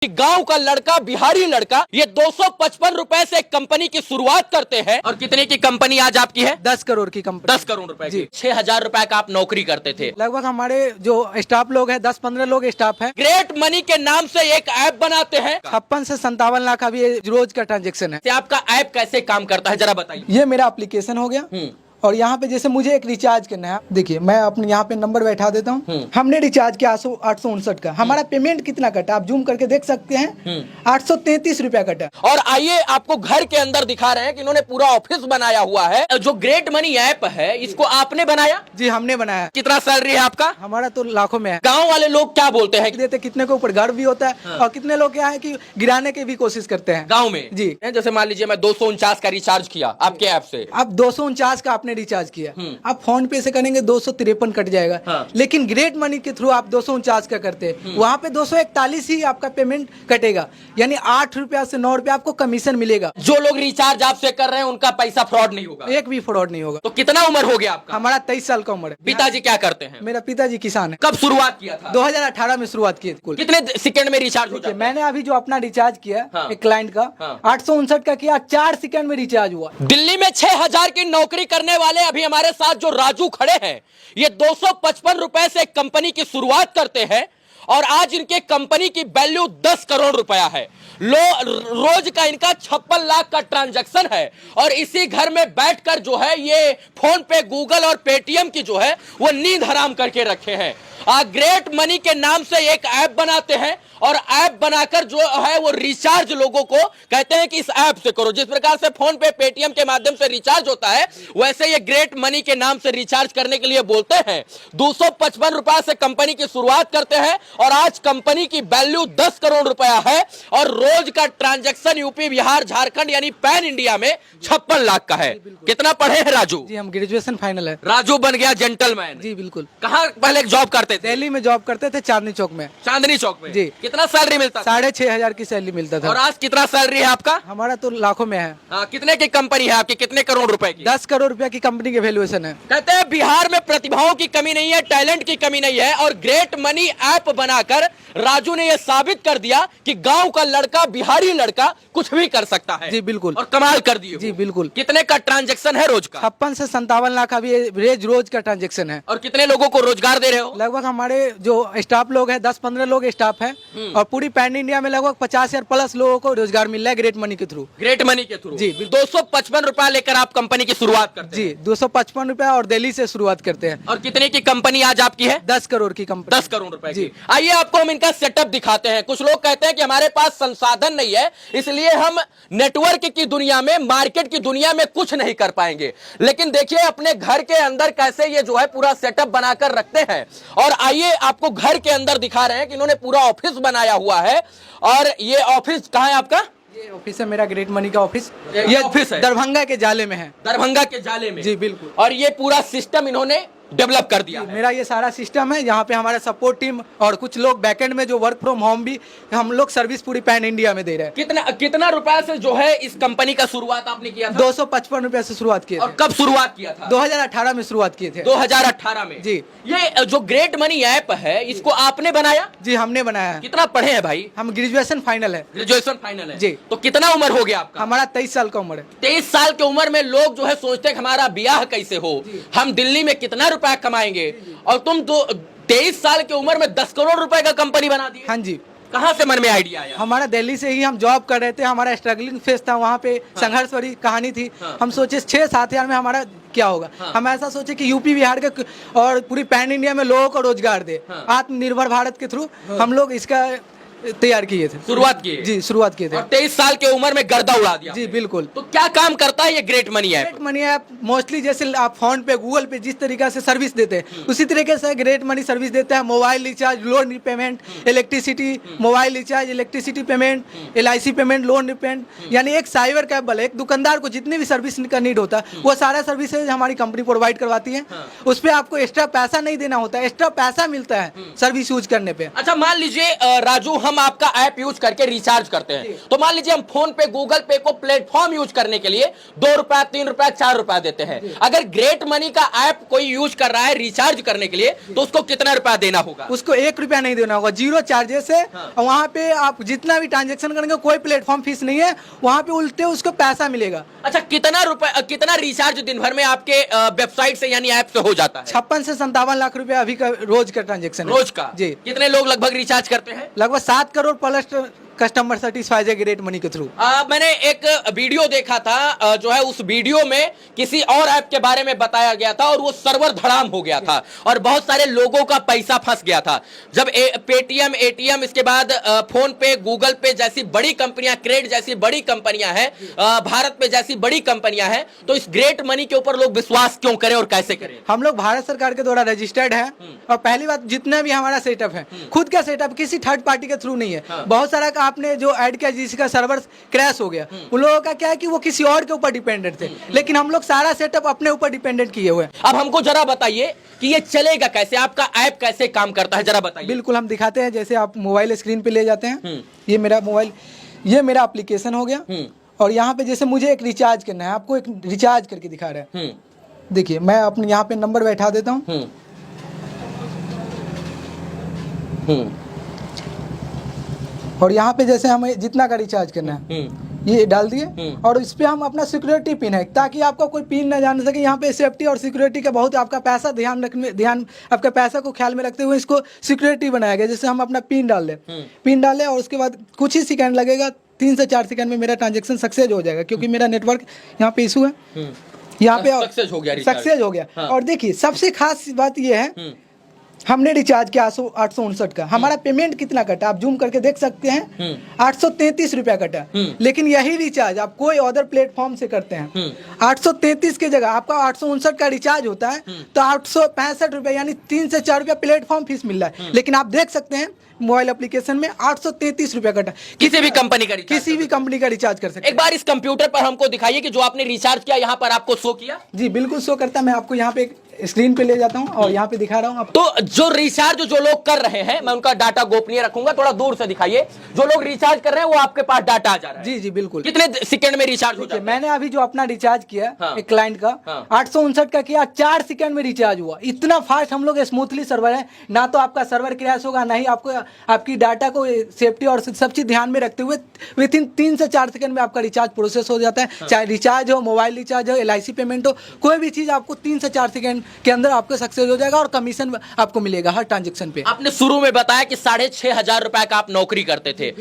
गांव का लड़का, बिहारी लड़का, ये 255 रुपए से एक कंपनी की शुरुआत करते हैं। और कितने की कंपनी आज आपकी है? 10 करोड़ की कंपनी। 10 करोड़ रुपए की। 6,000 रुपए का आप नौकरी करते थे। लगभग हमारे जो स्टाफ लोग हैं 10-15 लोग स्टाफ हैं। ग्रेट मनी के नाम से एक ऐप बनाते हैं। 56 से 57 लाख अभी रोज का ट्रांजेक्शन है। आपका ऐप कैसे काम करता है जरा बताइए। ये मेरा एप्लीकेशन हो गया और यहाँ पे जैसे मुझे एक रिचार्ज करना है, देखिए मैं अपने यहाँ पे नंबर बैठा देता हूँ। हमने रिचार्ज किया 859 का, हमारा पेमेंट कितना कटा आप जूम करके देख सकते हैं, 833 रुपया कटा। और आइए आपको घर के अंदर दिखा रहे हैं कि इन्होंने पूरा ऑफिस बनाया हुआ है। जो ग्रेट मनी ऐप है इसको आपने बनाया? जी हमने बनाया। कितना सैलरी है आपका? हमारा तो लाखों में है। गाँव वाले लोग क्या बोलते हैं? देते कितने को ऊपर गर्व भी होता है और कितने लोग क्या है कि गिराने की भी कोशिश करते हैं गाँव में। जी जैसे मान लीजिए मैं 249 का रिचार्ज किया आपके ऐप से, अब 249 का आपने रिचार्ज किया, आप फोन पे से करेंगे 253 कट जाएगा। लेकिन ग्रेट मनी के थ्रू आप 249 का करते हैं, वहाँ पे 241 ही आपका पेमेंट कटेगा, यानी 8 रुपया से 9 रुपया आपको कमीशन मिलेगा। जो लोग रिचार्ज आपसे कर रहे हैं उनका पैसा फ्रॉड नहीं होगा? एक भी फ्रॉड नहीं होगा। तो कितना उम्र हो गया आपका? हमारा 23 साल का उम्र है। पिताजी क्या करते हैं? मेरा पिताजी किसान है। कब शुरुआत किया था? 2018 में शुरुआत की थी। कितने सेकंड में रिचार्ज हो जाता है? मैंने अभी जो अपना रिचार्ज किया एक क्लाइंट का 859 का किया, 4 सेकंड में रिचार्ज हुआ। दिल्ली में 6,000 की नौकरी करने वाले अभी हमारे साथ जो राजू खड़े हैं, ये 255 रुपए से एक कंपनी की शुरुआत करते हैं और आज इनके कंपनी की वैल्यू 10 करोड़ रुपया है। रोज का इनका 56 लाख का ट्रांजैक्शन है और इसी घर में बैठकर जो है ये फोन पे, गूगल और पेटीएम की जो है वो नींद हराम करके रखे हैं। ग्रेट मनी के नाम से एक ऐप बनाते हैं और ऐप बनाकर जो है वो रिचार्ज लोगों को कहते हैं कि इस ऐप से करो। जिस प्रकार से फोन पे, पेटीएम के माध्यम से रिचार्ज होता है, वैसे ये ग्रेट मनी के नाम से रिचार्ज करने के लिए बोलते हैं। 255 रुपए से कंपनी की शुरुआत करते हैं और आज कंपनी की वैल्यू 10 करोड़ रुपया है और रोज का ट्रांजैक्शन यूपी, बिहार, झारखंड यानी पैन इंडिया में 56 लाख का है। कितना पढ़े हैं राजू? जी हम ग्रेजुएशन फाइनल है। राजू बन गया जेंटलमैन। जी बिल्कुल। कहाँ पहले जॉब करते थे? दिल्ली में जॉब करते थे, चांदनी चौक में। चांदनी चौक में? जी। कितना सैलरी मिलता? 6,500 की सैलरी मिलता था। और आज कितना सैलरी है आपका? हमारा तो लाखों में है। कितने की कंपनी है आपकी? कितने करोड़ रुपए की? 10 करोड़ रुपया की कंपनी की वैल्यूएशन है। कहते हैं बिहार में प्रतिभाओं की कमी नहीं है, टैलेंट की कमी नहीं है और ग्रेट मनी ऐप बनाकर राजू ने यह साबित कर दिया कि गांव का लड़का, बिहारी लड़का कुछ भी कर सकता है। जी बिल्कुल। और कमाल कर दिए। जी बिल्कुल। कितने का ट्रांजैक्शन है रोज का? 56 से 57 लाख अभी रोज का ट्रांजेक्शन है। और कितने लोगों को रोजगार दे रहे हो? लगभग हमारे जो स्टाफ लोग हैं 10-15 लोग स्टाफ हैं और पूरी पैन इंडिया में लगभग 50,000 प्लस लोगों को रोजगार मिल रहा है ग्रेट मनी के थ्रू। ग्रेट मनी के थ्रू? जी। 255 रुपया लेकर आप कंपनी की शुरुआत करते हैं? जी 255 रुपया और दिल्ली से शुरुआत करते हैं। और कितने की कंपनी आज आपकी है? 10 करोड़ की कंपनी। 10 करोड़ रुपए की। आइए आपको हम इनका सेटअप दिखाते हैं। कुछ लोग कहते हैं कि हमारे पास संसाधन नहीं है, इसलिए हम नेटवर्क की दुनिया में, मार्केट की दुनिया में कुछ नहीं कर पाएंगे। लेकिन देखिए अपने घर के अंदर कैसे ये जो है पूरा सेटअप बनाकर रखते हैं। और आइए आपको घर के अंदर दिखा रहे हैं कि इन्होंने पूरा ऑफिस बनाया हुआ है। और ये ऑफिस कहाँ है आपका? ये ऑफिस है मेरा ग्रेट मनी का ऑफिस। ये ऑफिस है दरभंगा के जाले में है। दरभंगा के जाले में? जी बिल्कुल। और ये पूरा सिस्टम इन्होंने डेवलप कर दिया है। मेरा ये सारा सिस्टम है, यहाँ पे हमारा सपोर्ट टीम और कुछ लोग बैकएंड में जो वर्क फ्रॉम होम भी हम लोग सर्विस पूरी पैन इंडिया में दे रहे हैं। कितना रुपए से जो है इस कंपनी का शुरुआत आपने किया था? 255 रुपया से शुरुआत की। और कब शुरुआत किया था? 2018 में शुरुआत किए थे। 2018 में? जी। ये जो ग्रेट मनी ऐप है इसको आपने बनाया? जी हमने बनाया है। कितना पढ़े हैं भाई? हम ग्रेजुएशन फाइनल है। ग्रेजुएशन फाइनल है? जी। तो कितना उम्र हो गया आपका? हमारा 23 साल का उम्र है। 23 साल की उम्र में लोग जो है सोचते हैं हमारा ब्याह कैसे हो, हम दिल्ली में कितना रुपया कमाएंगे, और तुम तो 23 साल की उम्र में 10 करोड़ रुपए का कंपनी बना दी। हाँ जी। कहाँ से मन में आइडिया आया? हमारा दिल्ली से ही हम जॉब कर रहे थे, हमारा स्ट्रगलिंग फेस था, वहाँ पे संघर्ष भरी कहानी थी। हम सोचे 6-7 हजार में हमारा क्या होगा। हम ऐसा सोचे कि यूपी, बिहार के और पूरी पैन इंडिया में लोगों को रोजगार दे। आत्मनिर्भर भारत के थ्रू हम लोग इसका तैयार किए थे, शुरुआत किए। जी शुरुआत किए थे। और 23 साल की उम्र में गर्दा उड़ा दिया। जी बिल्कुल। तो क्या काम करता है ये great money app? Great money app mostly जैसे आप फोन पे, गूगल पे जिस तरीके से सर्विस देते हैं उसी तरीके से ग्रेट मनी सर्विस देता है। Mobile recharge, loan payment, electricity, mobile recharge, electricity payment, LIC payment, loan repayment, यानी एक साइबर कैब एक दुकानदार को जितनी भी सर्विस का नीड होता है वो सारा सर्विसेज हमारी कंपनी प्रोवाइड करवाती है। उस पर आपको एक्स्ट्रा पैसा नहीं देना होता है, एक्स्ट्रा पैसा मिलता है सर्विस यूज करने पे। अच्छा मान लीजिए राजू, हम आपका ऐप यूज करके रिचार्ज करते हैं, तो मान लीजिए हम फोन पे गूगल पे को प्लेटफॉर्म यूज करने के लिए 2 रुपया 3 रुपया 4 रुपया देते हैं। अगर ग्रेट मनी का ऐप कोई यूज कर रहा है रिचार्ज करने के लिए तो उसको कितना रुपया देना होगा? उसको 1 रुपया नहीं देना होगा, 0 चार्जेस है। और वहाँ पे आप जितना भी ट्रांजेक्शन करेंगे कोई प्लेटफॉर्म फीस नहीं है, वहाँ पे उल्टे उसको पैसा मिलेगा। अच्छा, कितना रिचार्ज दिन भर में आपके वेबसाइट से यानी ऐप से हो जाता है? 56 से 57 लाख रुपया अभी का रोज का ट्रांजेक्शन है। रोज का? जी। कितने लोग लगभग रिचार्ज करते हैं? लगभग 7 करोड़ प्लस कस्टमर सेटिस्फाइड है ग्रेट मनी के थ्रू। मैंने एक वीडियो देखा था, जो है उस वीडियो में किसी और ऐप के बारे में बताया गया था और वो सर्वर धड़ाम हो गया था और बहुत सारे लोगों का पैसा फंस गया था। जब पेटीएम, एटीएम, इसके बाद फोन पे, गूगल पे जैसी बड़ी कंपनियां, क्रेड जैसी बड़ी कंपनियां हैं, भारत पे जैसी बड़ी कंपनियां हैं, तो इस ग्रेट मनी के ऊपर लोग विश्वास क्यों करें और कैसे करें? हम लोग भारत सरकार के द्वारा रजिस्टर्ड है और पहली बात जितना भी हमारा सेटअप है खुद का सेटअप, किसी थर्ड पार्टी के थ्रू नहीं है। बहुत सारा आपने जो ऐड किया जिसका सर्वर क्रैश हो गया, उन लोगों का क्या है कि वो किसी और के ऊपर डिपेंडेंट थे, लेकिन हम लोग सारा सेटअप अपने ऊपर डिपेंडेंट किए हुए हैं। अब हमको जरा बताइए कि ये चलेगा कैसे, आपका ऐप कैसे काम करता है, जरा बताइए। बिल्कुल, हम दिखाते हैं। जैसे आप मोबाइल स्क्रीन पे ले जाते हैं, ये मेरा मोबाइल, ये मेरा एप्लीकेशन हो गया और यहाँ पे जैसे मुझे एक रिचार्ज करना है, आपको एक रिचार्ज करके दिखा रहा है। देखिए मैं अपने यहाँ पे नंबर बैठा देता हूँ और यहाँ पे जैसे हमें जितना का रिचार्ज करना है ये डाल दिए और इस पे हम अपना सिक्योरिटी पिन है ताकि आपका कोई पिन न जान सके। यहाँ पे सेफ्टी और सिक्योरिटी का बहुत आपका पैसा ध्यान आपका पैसा को ख्याल में रखते हुए इसको सिक्योरिटी बनाया गया। जैसे हम अपना पिन डाल लें और उसके बाद कुछ ही सेकंड लगेगा, 3 से 4 सेकंड में मेरा ट्रांजेक्शन सक्सेस हो जाएगा, क्योंकि मेरा नेटवर्क यहाँ पे इशू है। यहाँ पे सक्सेस हो गया। और देखिए सबसे खास बात ये है, हमने रिचार्ज किया 859 का, हमारा पेमेंट कितना कटा आप जूम करके देख सकते हैं, 833 रुपया कटा। लेकिन यही रिचार्ज आप कोई अदर प्लेटफॉर्म से करते हैं, 833 की जगह आपका 859 का रिचार्ज होता है तो 865 रुपया यानी 3 से 4 रुपया प्लेटफॉर्म फीस मिल रहा है। लेकिन आप देख सकते हैं मोबाइल एप्लीकेशन में 833 रुपया कटा। किसी भी कंपनी का रिचार्ज कर सकते हैं। एक बार इस कंप्यूटर पर हमको दिखाइए कि जो आपने रिचार्ज किया यहाँ पर आपको शो किया। जी बिल्कुल शो करता है। मैं आपको यहाँ पे स्क्रीन पे ले जाता हूँ और यहाँ पे दिखा रहा हूँ। तो जो रिचार्ज जो लोग कर रहे हैं, मैं उनका डाटा गोपनीय रखूंगा, थोड़ा दूर से दिखाइए। जो लोग रिचार्ज कर रहे हैं वो आपके पास डाटा आ जा रहा है। जी जी बिल्कुल। कितने सेकंड में रिचार्ज हो जाता है? मैंने अभी जो अपना रिचार्ज किया एक क्लाइंट का 859 का किया, 4 सेकंड में रिचार्ज हुआ। इतना फास्ट हम लोग स्मूथली सर्वर है, ना तो आपका सर्वर क्रैश होगा, ना ही आपको आपकी डाटा को सेफ्टी और सब चीज ध्यान में रखते हुए विद इन 3 से 4 सेकंड में आपका रिचार्ज प्रोसेस हो जाता है। चाहे रिचार्ज हो, मोबाइल रिचार्ज हो, LIC पेमेंट हो, कोई भी चीज आपको 3 से 4 सेकंड के अंदर आपको सक्सेस हो जाएगा और कमीशन आपको मिलेगा हर ट्रांजेक्शन पे। आपने शुरू में बताया कि 6,500 रुपए का आप नौकरी करते थे।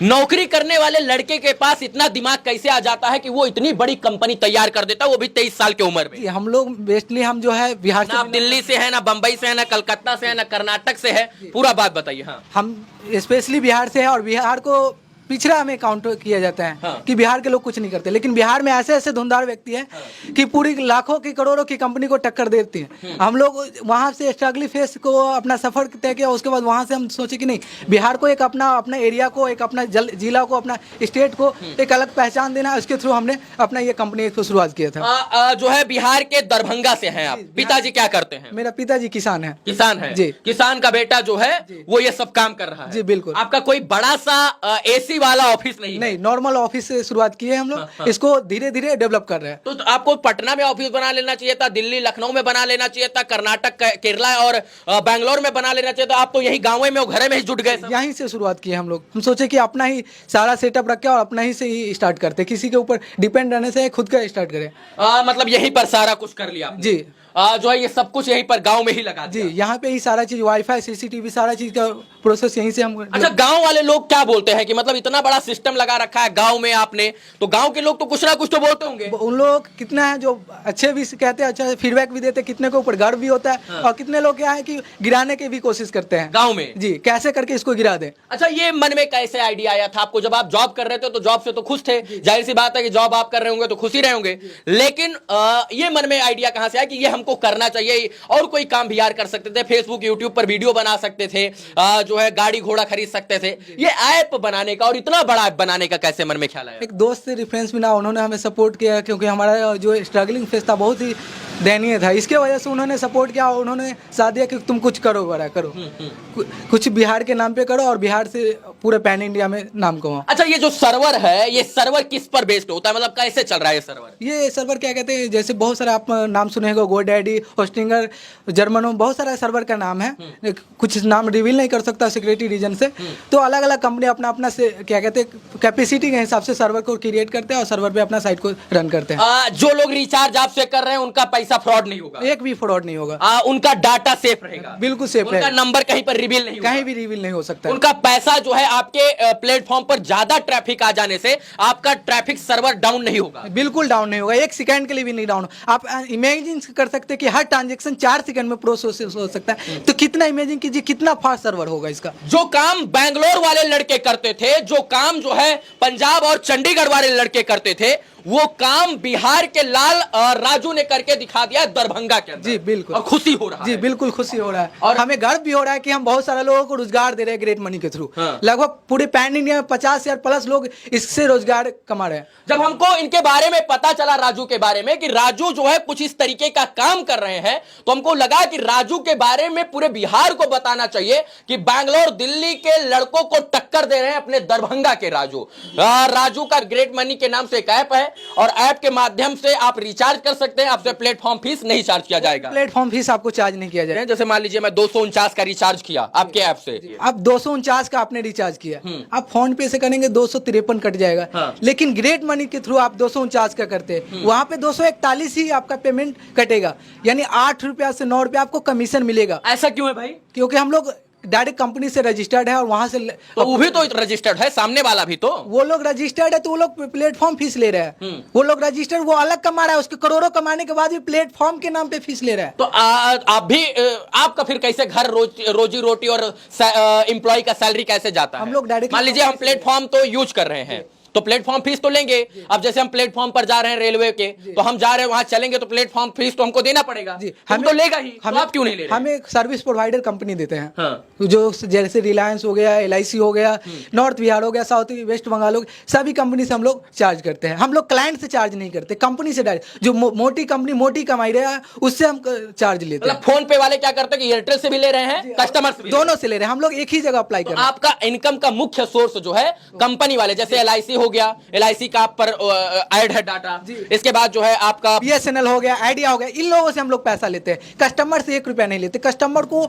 नौकरी करने वाले लड़के के पास इतना दिमाग कैसे आ जाता है कि वो इतनी बड़ी कंपनी तैयार कर देता है, वो भी 23 साल की उम्र में? हम लोग बेसिकली हम जो है बिहार से, आप दिल्ली से है, ना बंबई से है, ना कलकत्ता से है, ना कर्नाटक से है, पूरा बात बताइए। हाँ, हम स्पेशली बिहार से है और बिहार को पिछड़ा हमें काउंट किया जाता है कि बिहार के लोग कुछ नहीं करते, लेकिन बिहार में ऐसे ऐसे धुंधार व्यक्ति है कि पूरी लाखों की करोड़ों की कंपनी को टक्कर देती है। हम लोग वहां से स्ट्रगली फेस को अपना सफर तय किया, उसके बाद वहां से हम सोचे कि नहीं, बिहार को एक अपना एरिया को, एक अपना जिला को, अपना स्टेट को एक अलग पहचान देना है। उसके थ्रू हमने अपना ये कंपनी को शुरुआत किया था। जो है बिहार के दरभंगा से हैं आप, पिताजी क्या करते हैं? मेरा पिताजी किसान है। किसान है जी। किसान का बेटा जो है वो ये सब काम कर रहा है। जी बिल्कुल। आपका कोई बड़ा सा एसी वाला ऑफिस नहीं, नॉर्मल ऑफिस से शुरुआत की है हम लोग। इसको धीरे धीरे डेवलप कर रहे हैं। तो आपको पटना में ऑफिस बना लेना चाहिए था, दिल्ली लखनऊ में बना लेना चाहिए था, कर्नाटक केरला और बैंगलोर में बना लेना चाहिए था। आप तो यही गाँव में और घर में ही जुट गए। यहीं से शुरुआत की है हम लोग। हम सोचे कि अपना ही सारा सेटअप रखे और अपना ही से ही स्टार्ट करते, किसी के ऊपर डिपेंड रहने से खुद का स्टार्ट करें। मतलब यहीं पर सारा कुछ कर लिया आपने? जी। जो है ये सब कुछ यहीं पर गांव में ही लगा जी, यहाँ पे ही सारा चीज, वाईफाई, CCTV, सारा चीज का प्रोसेस यहीं से हम। अच्छा, गांव वाले लोग क्या बोलते हैं कि मतलब इतना बड़ा सिस्टम लगा रखा है गांव में आपने, तो गांव के लोग तो कुछ ना कुछ तो बोलते होंगे। उन लोग कितना है जो अच्छे भी कहते हैं, अच्छा फीडबैक भी देते हैं, कितने के ऊपर गर्व भी होता है और कितने लोग क्या है कि गिराने की भी कोशिश करते हैं गाँव में। जी, कैसे करके इसको गिरा दे। अच्छा, ये मन में कैसे आइडिया आया था आपको? जब आप जॉब कर रहे थे तो जॉब से तो खुश थे, जाहिर सी बात है कि जॉब आप कर रहे होंगे तो खुश ही रहे होंगे, लेकिन ये मन में आइडिया कहां से आया कि ये हम हमको करना चाहिए, और कोई काम भी यार कर सकते थे, फेसबुक यूट्यूब पर वीडियो बना सकते थे, जो है गाड़ी घोड़ा खरीद सकते थे। ये ऐप बनाने का और इतना बड़ा ऐप बनाने का कैसे मन में ख्याल आया? एक दोस्त से रेफरेंस मिला, उन्होंने हमें सपोर्ट किया, क्योंकि हमारा जो स्ट्रगलिंग फेस था बहुत ही दयनीय था, इसके वजह से उन्होंने सपोर्ट किया और उन्होंने साथ दिया कि तुम कुछ करो, बड़ा करो, कुछ बिहार के नाम पे करो और बिहार से पूरे पैन इंडिया में नाम कमाओ। अच्छा, ये जो सर्वर है, ये सर्वर किस पर बेस्ड होता है, मतलब कैसे चल रहा है ये सर्वर? ये सर्वर क्या कहते हैं, जैसे बहुत सारे आप नाम सुने होंगे, गोडैडी, होस्टिंगर, जर्मनो, बहुत सारा सर्वर का नाम है, कुछ नाम रिवील नहीं कर सकता सिक्योरिटी रीजन से। तो अलग अलग कंपनी अपना अपना से क्या कहते हैं कैपेसिटी के हिसाब से सर्वर को क्रिएट करते हैं और सर्वर पे अपना साइट को रन करते हैं। जो लोग रिचार्ज आपसे कर रहे हैं उनका पैसा फ्रॉड नहीं होगा? एक भी फ्रॉड नहीं होगा। उनका डाटा सेफ रहेगा? बिल्कुल सेफ रहेगा। उनका नंबर कहीं पर रिवील नहीं होगा? कहीं भी रिवील नहीं हो सकता। उनका पैसा जो है आपके प्लेटफॉर्म पर ज्यादा ट्रैफिक आ जाने से आपका ट्रैफिक सर्वर डाउन नहीं होगा? बिल्कुल डाउन नहीं होगा, एक सेकंड के लिए भी नहीं डाउन। आप इमेजिन कर सकते हैं कि हर ट्रांजेक्शन 4 सेकंड में प्रोसेस हो सकता है, तो कितना इमेजिन कीजिए कितना फास्ट सर्वर होगा इसका। जो काम बैंगलोर वाले लड़के करते थे, जो काम जो है पंजाब और चंडीगढ़ वाले लड़के करते थे, वो काम बिहार के लाल राजू ने करके दिखा दिया दरभंगा के अंदर। जी बिल्कुल, और खुशी हो रहा है। जी बिल्कुल खुशी हो रहा है, और हमें गर्व भी हो रहा है कि हम बहुत सारे लोगों को रोजगार दे रहे हैं ग्रेट मनी के थ्रू। हाँ। लगभग पूरे पैन इंडिया में 50,000 प्लस लोग इससे रोजगार कमा रहे हैं। जब हमको इनके बारे में पता चला, राजू के बारे में, कि राजू जो है कुछ इस तरीके का काम कर रहे हैं, तो हमको लगा कि राजू के बारे में पूरे बिहार को बताना चाहिए कि बैंगलोर दिल्ली के लड़कों को टक्कर दे रहे हैं अपने दरभंगा के राजू। राजू का ग्रेट मनी के नाम से एक ऐप है, और ऐप के माध्यम से आप रिचार्ज कर सकते हैं, आपसे प्लेटफॉर्म फीस नहीं चार्ज किया जाएगा। प्लेटफॉर्म फीस आपको चार्ज नहीं किया जाएगा। जैसे मान लीजिए मैं 249 का रिचार्ज किया आपके ऐप से, अब 249 का आपने रिचार्ज किया, आप फोन पे से करेंगे 253 कट जाएगा। हाँ। लेकिन ग्रेट मनी के थ्रू आप 249 का करते हैं, वहां पे 241 ही आपका पेमेंट कटेगा, यानी 8 रुपया से 9 रुपया आपको कमीशन मिलेगा। ऐसा क्यों है भाई? क्योंकि हम लोग डायरेक्ट कंपनी से रजिस्टर्ड है और वहां से तो वो भी तो रजिस्टर्ड है, सामने वाला भी तो। वो लोग रजिस्टर्ड है तो वो लोग प्लेटफॉर्म फीस ले रहे हैं। वो लोग रजिस्टर्ड, वो अलग कमा रहा है, उसके करोड़ों कमाने के बाद भी प्लेटफॉर्म के नाम पे फीस ले रहा है। तो आप भी आपका फिर कैसे घर रोजी रोटी और एम्प्लॉय का सैलरी कैसे जाता है? हम लोग डायरेक्ट, मान लीजिए हम प्लेटफॉर्म तो यूज कर रहे हैं, तो प्लेटफॉर्म फीस तो लेंगे। अब जैसे हम प्लेटफॉर्म पर जा रहे हैं रेलवे के, तो हम जा रहे हैं वहां चलेंगे तो प्लेटफॉर्म फीस तो हमको देना पड़ेगा। हम तो लेगा ही, तो आप क्यों नहीं ले रहे? हमें एक सर्विस प्रोवाइडर कंपनी देते हैं। हाँ। जो जैसे रिलायंस हो गया, LIC हो गया, नॉर्थ बिहार हो गया, साउथ वेस्ट बंगाल हो गया, सभी कंपनी से हम लोग चार्ज करते हैं। हम लोग क्लाइंट से चार्ज नहीं करते, कंपनी से डायरेक्ट। जो मोटी कंपनी मोटी कमाई रहा है उससे हम चार्ज लेते हैं। फोन पे वाले क्या करते हैं कि एयरटेल से भी ले रहे हैं, कस्टमर से भी दोनों से ले रहे हैं, हम लोग एक ही जगह अप्लाई कर रहे हैं। आपका इनकम का मुख्य सोर्स जो है कंपनी वाले, जैसे LIC हो गया, LIC का आप पर ऐड है डाटा, इसके बाद जो है आपका BSNL हो गया, आइडिया हो गया, इन लोगों से हम लोग पैसा लेते हैं। कस्टमर से 1 रुपया नहीं लेते, कस्टमर को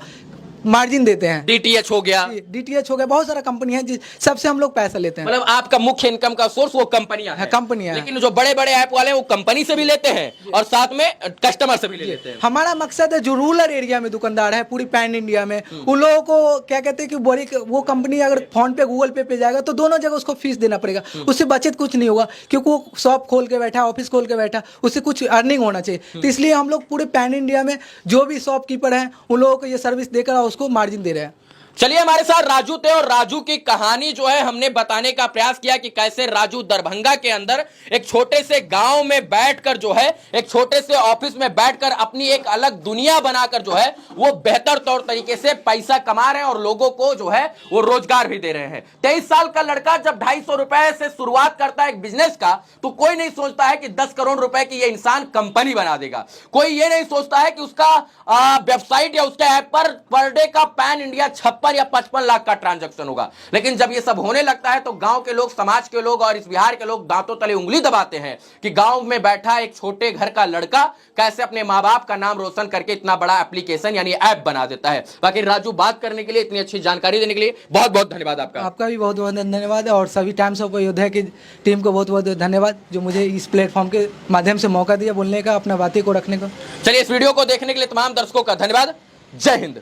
मार्जिन देते हैं। DTH हो गया, DTH हो गया, बहुत सारा कंपनी है सबसे हम लोग पैसा लेते हैं। मतलब आपका मुख्य इनकम का सोर्स वो कंपनियां हैं। कंपनियां हैं। लेकिन जो बड़े बड़े ऐप वाले हैं वो कंपनी से भी लेते हैं और साथ में कस्टमर से भी ले लेते हैं। हमारा मकसद है जो रूरल एरिया में दुकानदार है पूरी पैन इंडिया में, उन लोगों को क्या कहते हैं कि बड़ी वो कंपनी अगर फोन पे गूगल पे जाएगा तो दोनों जगह उसको फीस देना पड़ेगा, उससे बचत कुछ नहीं होगा, क्योंकि वो शॉप खोल के बैठा, ऑफिस खोल के बैठा, उससे कुछ अर्निंग होना चाहिए। तो इसलिए हम लोग पूरे पैन इंडिया में जो भी शॉपकीपर हैं उन लोगों को ये सर्विस देकर उसको मार्जिन दे रहे हैं। चलिए, हमारे साथ राजू थे और राजू की कहानी जो है हमने बताने का प्रयास किया कि कैसे राजू दरभंगा के अंदर एक छोटे से गांव में बैठकर जो है, एक छोटे से ऑफिस में बैठकर अपनी एक अलग दुनिया बनाकर जो है वो बेहतर तौर तरीके से पैसा कमा रहे हैं और लोगों को जो है वो रोजगार भी दे रहे हैं। 23 साल का लड़का जब 250 रुपए से शुरुआत करता है एक बिजनेस का, तो कोई नहीं सोचता है कि 10 करोड़ रुपए की ये इंसान कंपनी बना देगा। कोई ये नहीं सोचता है कि उसका वेबसाइट या उसके ऐप पर डे का पैन इंडिया 56 या 55 लाख का ट्रांजैक्शन होगा। लेकिन जब ये सब होने लगता है तो गांव के लोग, समाज के लोग और इस बिहार के लोग दांतों तले उंगली दबाते हैं कि गांव में बैठा एक छोटे घर का लड़का कैसे अपने मां बाप का नाम रोशन करके इतना बड़ा एप्लीकेशन यानी ऐप बना देता है। बाकी राजू, बात करने के लिए, इतनी अच्छी जानकारी देने के लिए बहुत बहुत धन्यवाद आपका। आपका भी बहुत बहुत धन्यवाद है और सभी टाइम्स ऑफ अयोध्या की टीम को बहुत बहुत धन्यवाद जो मुझे इस प्लेटफॉर्म के माध्यम से मौका दिया बोलने का, अपना बातें को रखने का। चलिए, इस वीडियो को देखने के लिए तमाम दर्शकों का धन्यवाद। जय हिंद।